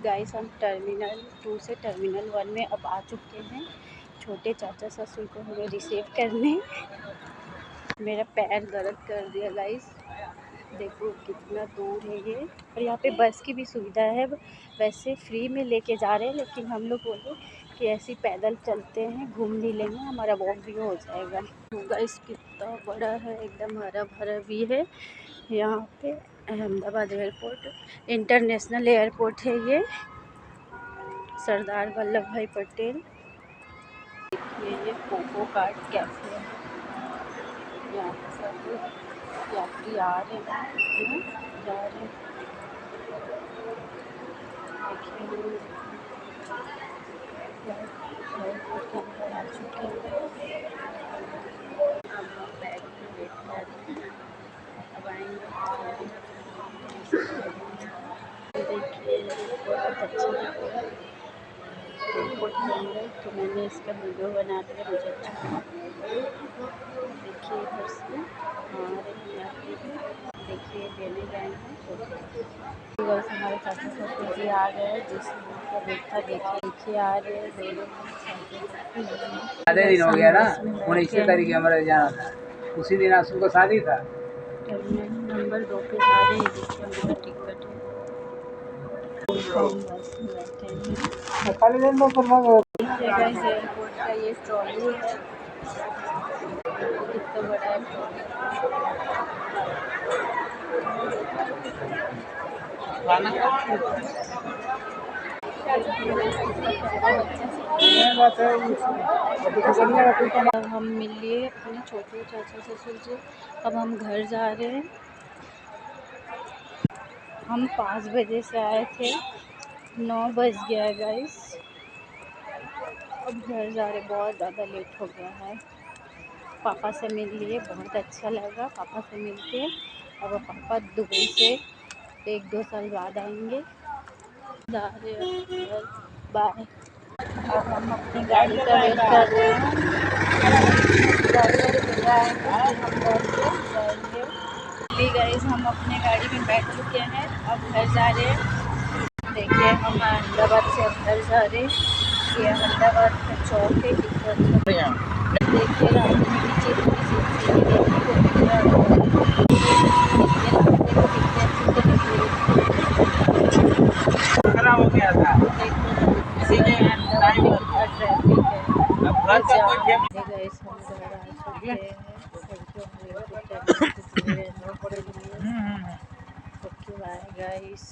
Guys हम terminal 2 से terminal 1 में अब आ चुके हैं छोटे चाचा ससुर को हमें रिसीव करने। मेरा पैर दर्द कर दिया गाइस, देखो कितना दूर है ये। और यहाँ पे बस की भी सुविधा है, वैसे फ्री में लेके जा रहे हैं, लेकिन हम लोग बोले कि ऐसे पैदल चलते हैं, घूम भी लेंगे, हमारा वॉक भी हो जाएगा। तो गाइस कितना बड़ा है, एकदम हरा भरा भी है। यहाँ पे अहमदाबाद एयरपोर्ट इंटरनेशनल एयरपोर्ट है ये, सरदार वल्लभ भाई पटेल। ये कोको कार्ट कैफे है, यहाँ पे सब यात्री आ रहे हैं, जा रहे हैं। देखिए एयरपोर्ट के अंदर आ चुके हैं। अब हम बैग में वेट कर रहे हैं, अब आएंगे। देखिए बहुत अच्छा लग रहा है एयरपोर्ट के अंदर, तो मैंने इसका वीडियो बना दिया, मुझे अच्छा लगा। देखिए इधर से आ रहे यात्री, देखिए लेने जाएंगे। बस हमारे चाचा ससुर जी आ गए, जिसका वेट था देखिए आ रहे हैं। आधे दिन हो गया ना, 19 तारीख हमारे जाना था, उसी दिन आंसू का शादी था। टर्मिनल नंबर 2 पे आ रहे हैं, देखिए हमारा टिकट है। बस में बैठे हैं। एयरपोर्ट का ये ट्रॉली है, कितना बड़ा है ट्रॉली। अब हम मिल लिए अपने छोटे चाचा ससुर से, अब हम घर जा रहे हैं। हम 5 बजे से आए थे, 9 बज गया है गाइस, अब घर जा रहे, बहुत ज़्यादा लेट हो गया है। पापा से मिल लिए, बहुत अच्छा लगा पापा से मिल के। अब पापा दुबई से 1-2 साल बाद आएंगे, जा रहे हैं। बाय। अब हम अपनी गाड़ी का वेट कर रहे हैं, गाड़ी वाले आएंगे फिर हम घर पे जाएंगे। भी गाइस हम अपने गाड़ी में बैठ चुके हैं, अब घर जा रहे हैं। देखिए हम अहमदाबाद से अब घर जा रहे हैं। ये अहमदाबाद का चौक है, कितना अच्छा देखिए रात में नीचे देखने को मिल रहा है। खराब हो गया था, इसीलिए टाइम कितना ट्रैफिक है। अब घर का कोई गए हम घर आ चुके हैं, ओके बाय गाइस।